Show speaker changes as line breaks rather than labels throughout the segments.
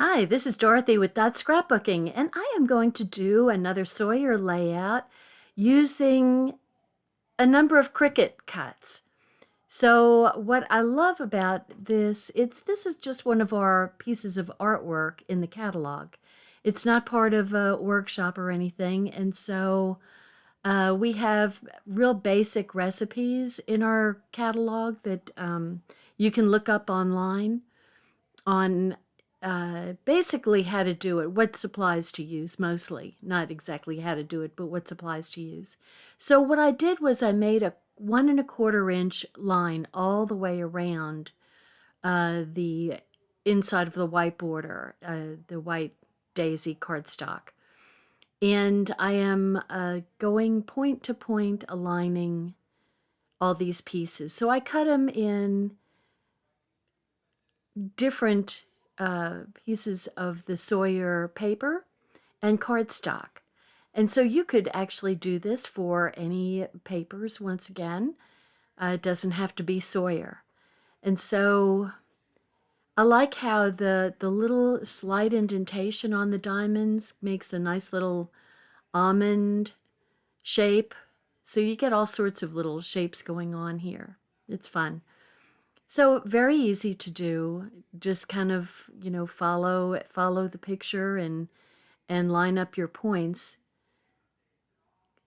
Hi, this is Dorothy with Scrapbooking, and I am going to do another Sawyer layout using a number of Cricut cuts. So what I love about this, this is just one of our pieces of artwork in the catalog. It's not part of a workshop or anything, and so we have real basic recipes in our catalog that you can look up online on basically how to do it, what supplies to use mostly. Not exactly how to do it, but what supplies to use. So what I did was I made a 1¼ inch line all the way around the inside of the white border, the white daisy cardstock. And I am going point to point aligning all these pieces. So I cut them in different pieces of the Sawyer paper and cardstock. And so you could actually do this for any papers, once again. It doesn't have to be Sawyer. And so I like how the little slight indentation on the diamonds makes a nice little almond shape. So you get all sorts of little shapes going on here. It's fun. So very easy to do. Just kind of, follow the picture and line up your points.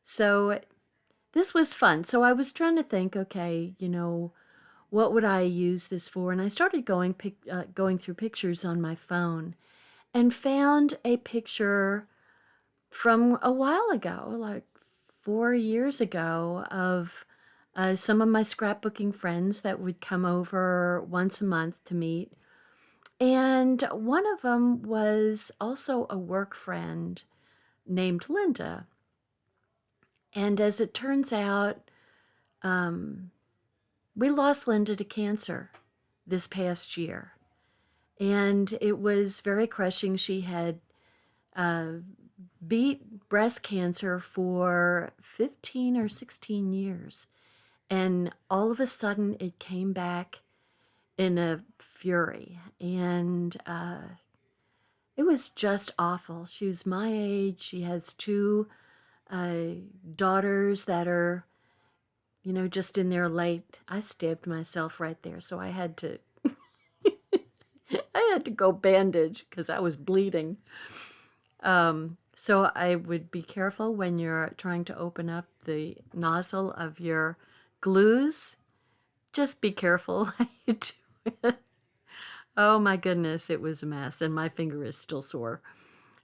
So this was fun. So I was trying to think, okay, what would I use this for? And I started going through pictures on my phone and found a picture from a while ago, like 4 years ago, of some of my scrapbooking friends that would come over once a month to meet. And one of them was also a work friend named Linda. And as it turns out, we lost Linda to cancer this past year. And it was very crushing. She had beat breast cancer for 15 or 16 years. And all of a sudden, it came back in a fury. And it was just awful. She was my age. She has 2 daughters that are, just in their late. I stabbed myself right there. So I had to, I had to go bandage because I was bleeding. So I would be careful when you're trying to open up the nozzle of your glues. Just be careful how you do it. Oh my goodness, it was a mess, and my finger is still sore.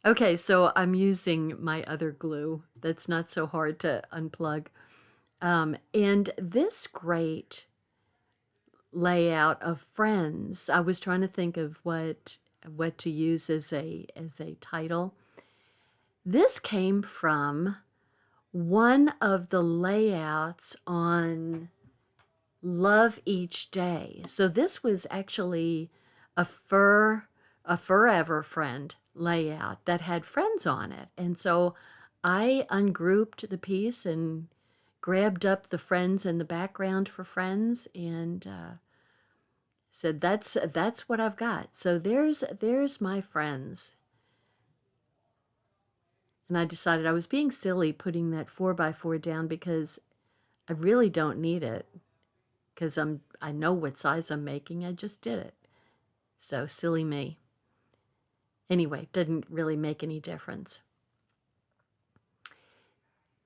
Okay, so I'm using my other glue that's not so hard to unplug. And this great layout of Friends, I was trying to think of what to use as a title. This came from one of the layouts on Love Each Day. So this was actually a Forever Friend layout that had friends on it. And so I ungrouped the piece and grabbed up the friends in the background for friends and said, that's what I've got. So there's my friends. And I decided I was being silly putting that 4x4 down because I really don't need it, because I know what size I'm making. I just did it. So silly me. Anyway, didn't really make any difference.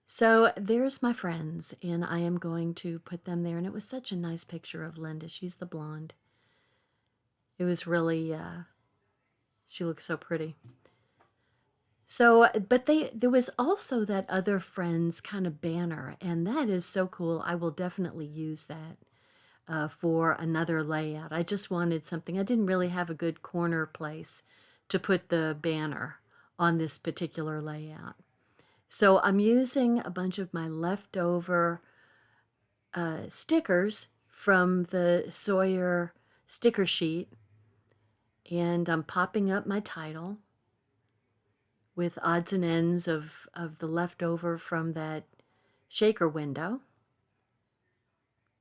So there's my friends, and I am going to put them there. And it was such a nice picture of Linda. She's the blonde. It was really, she looked so pretty. So, but there was also that other friends kind of banner, and that is so cool. I will definitely use that for another layout. I just wanted something. I didn't really have a good corner place to put the banner on this particular layout. So I'm using a bunch of my leftover stickers from the Sawyer sticker sheet, and I'm popping up my title with odds and ends of the leftover from that shaker window.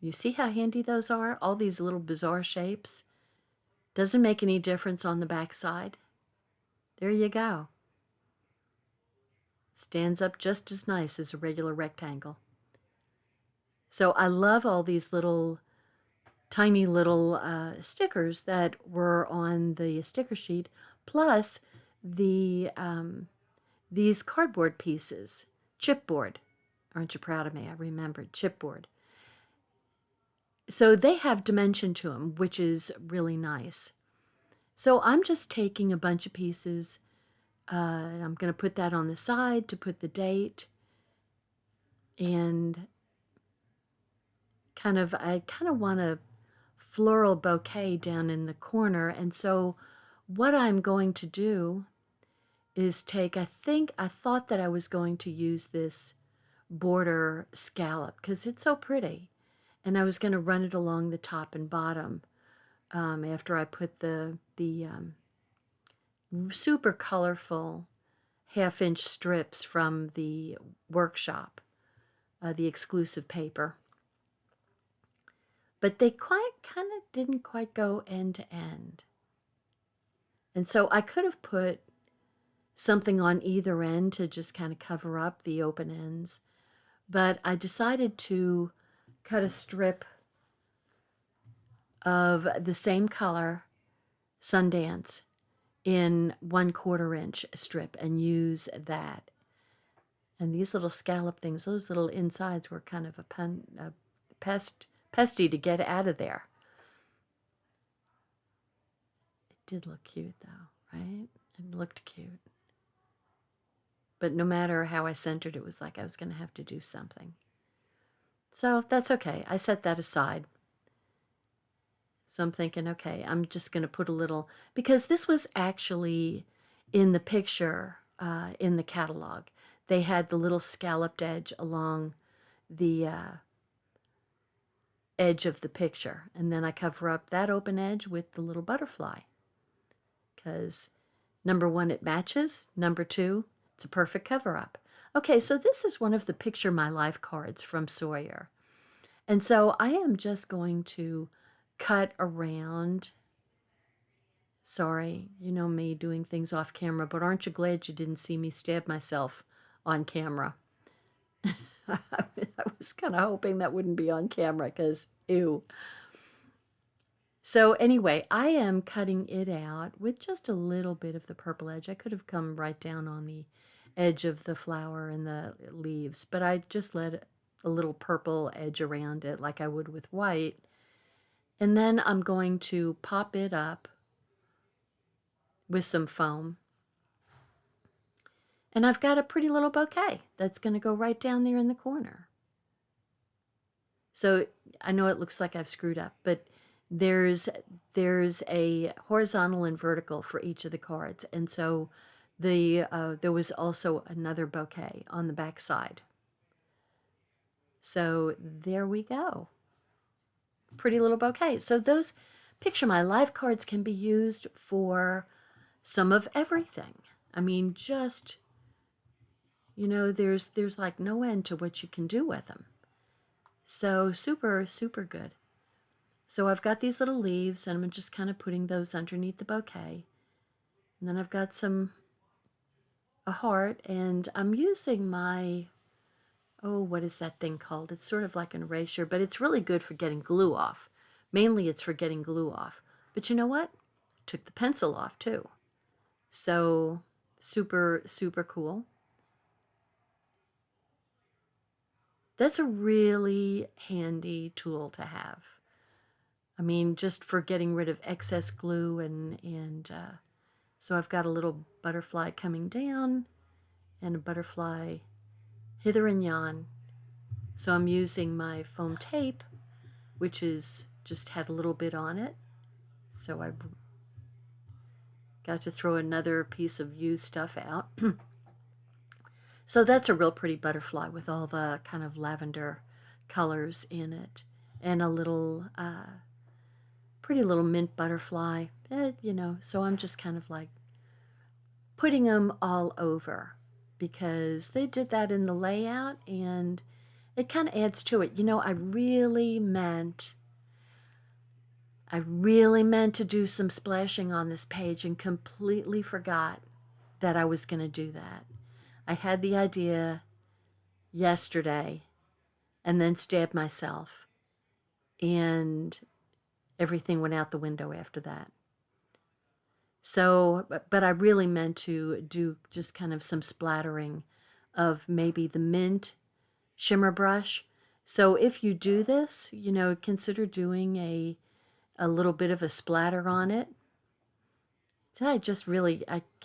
You see how handy those are? All these little bizarre shapes. Doesn't make any difference on the back side. There you go. Stands up just as nice as a regular rectangle. So I love all these little, tiny little stickers that were on the sticker sheet, plus the these cardboard pieces. Chipboard. Aren't you proud of me? I remembered chipboard. So they have dimension to them, which is really nice. So I'm just taking a bunch of pieces, and I'm going to put that on the side to put the date, and I kind of want a floral bouquet down in the corner. And so what I'm going to do is take, I thought that I was going to use this border scallop because it's so pretty. And I was going to run it along the top and bottom after I put the super colorful half-inch strips from the workshop, the exclusive paper. But they kind of didn't quite go end to end. And so I could have put something on either end to just kind of cover up the open ends. But I decided to cut a strip of the same color, Sundance, in 1/4 inch strip and use that. And these little scallop things, those little insides were kind of a pesty to get out of there. It did look cute though, right? It looked cute. But no matter how I centered, it was like I was going to have to do something. So that's okay. I set that aside. So I'm thinking, okay, I'm just going to put a little, because this was actually in the picture, in the catalog. They had the little scalloped edge along the edge of the picture. And then I cover up that open edge with the little butterfly. Because number one, it matches. Number two, it's a perfect cover-up. Okay, so this is one of the Picture My Life cards from Sawyer. And so I am just going to cut around. Sorry, you know me doing things off camera, but aren't you glad you didn't see me stab myself on camera? I was kind of hoping that wouldn't be on camera because, ew. So anyway, I am cutting it out with just a little bit of the purple edge. I could have come right down on the edge of the flower and the leaves, but I just let a little purple edge around it like I would with white. And then I'm going to pop it up with some foam. And I've got a pretty little bouquet that's going to go right down there in the corner. So I know it looks like I've screwed up, but there's a horizontal and vertical for each of the cards. And so there was also another bouquet on the back side. So there we go. Pretty little bouquet. So those Picture My Life cards can be used for some of everything. I mean, just, you know, there's like no end to what you can do with them. So super, super good. So I've got these little leaves, and I'm just kind of putting those underneath the bouquet. And then I've got a heart, and I'm using my, oh, what is that thing called? It's sort of like an erasure, but it's really good for getting glue off. Mainly it's for getting glue off. But you know what? Took the pencil off too. So super, super cool. That's a really handy tool to have. I mean, just for getting rid of excess glue and so I've got a little butterfly coming down and a butterfly hither and yon. So I'm using my foam tape, which is just had a little bit on it. So I got to throw another piece of used stuff out. So that's a real pretty butterfly with all the kind of lavender colors in it. And a little, pretty little mint butterfly, you know. So I'm just kind of like putting them all over because they did that in the layout and it kind of adds to it. You know, I really meant to do some splashing on this page and completely forgot that I was going to do that. I had the idea yesterday and then stabbed myself, and everything went out the window after that. So, but I really meant to do just kind of some splattering of maybe the mint shimmer brush. So if you do this, you know, consider doing a little bit of a splatter on it. I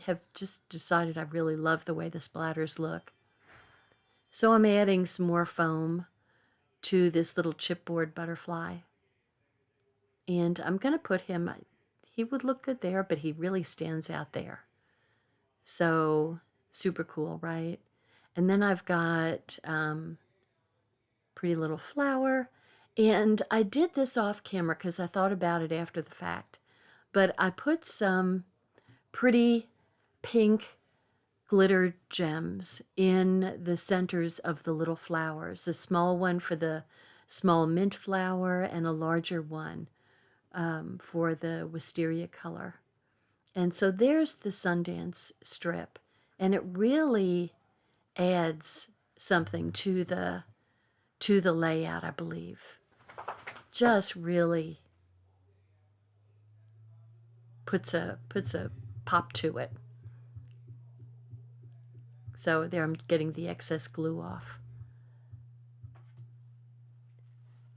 have just decided I really love the way the splatters look. So I'm adding some more foam to this little chipboard butterfly. And I'm going to put him, he would look good there, but he really stands out there. So super cool, right? And then I've got pretty little flower. And I did this off camera because I thought about it after the fact. But I put some pretty pink glitter gems in the centers of the little flowers. A small one for the small mint flower and a larger one for the wisteria color. And so there's the Sundance strip. And it really adds something to the layout, I believe. Just really puts a pop to it. So there I'm getting the excess glue off.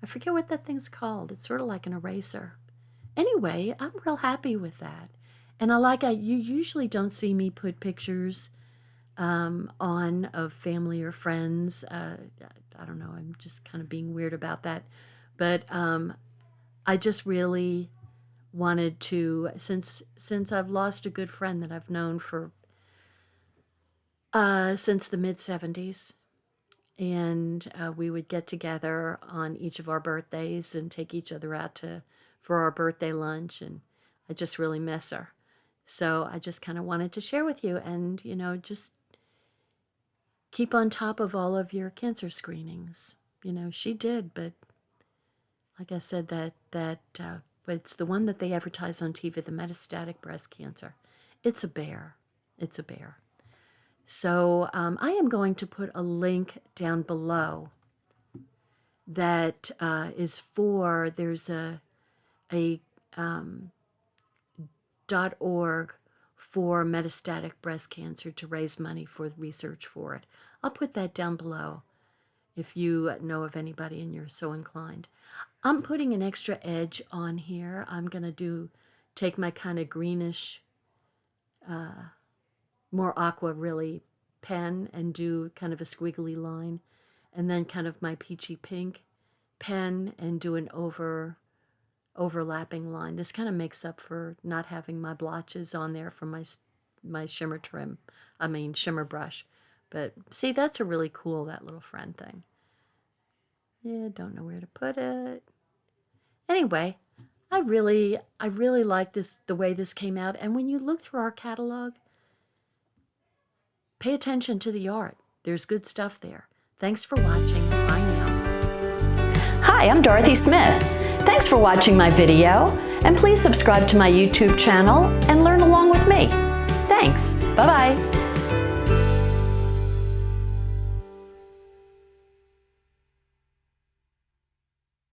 I forget what that thing's called. It's sort of like an eraser. Anyway, I'm real happy with that. And you usually don't see me put pictures on of family or friends. I don't know, I'm just kind of being weird about that. But I just really wanted to, since I've lost a good friend that I've known for since the mid-70s, and we would get together on each of our birthdays and take each other out for our birthday lunch, and I just really miss her. So I just kind of wanted to share with you, and you know, just keep on top of all of your cancer screenings. You know, she did, but like I said, but it's the one that they advertise on TV, the metastatic breast cancer. It's a bear. It's a bear. So I am going to put a link down below that is for, there's a .org for metastatic breast cancer to raise money for research for it. I'll put that down below if you know of anybody and you're so inclined. I'm putting an extra edge on here. I'm going to take my kind of greenish, more aqua really pen and do kind of a squiggly line, and then kind of my peachy pink pen and do an overlapping line. This kind of makes up for not having my blotches on there from my shimmer brush. But see, that's a really cool, that little friend thing. Yeah, don't know where to put it. Anyway, I really like this, the way this came out. And when you look through our catalog, pay attention to the art. There's good stuff there. Thanks for watching. Bye now.
Hi, I'm Dorothy Smith. Thanks for watching my video, and please subscribe to my YouTube channel and learn along with me. Thanks. Bye-bye.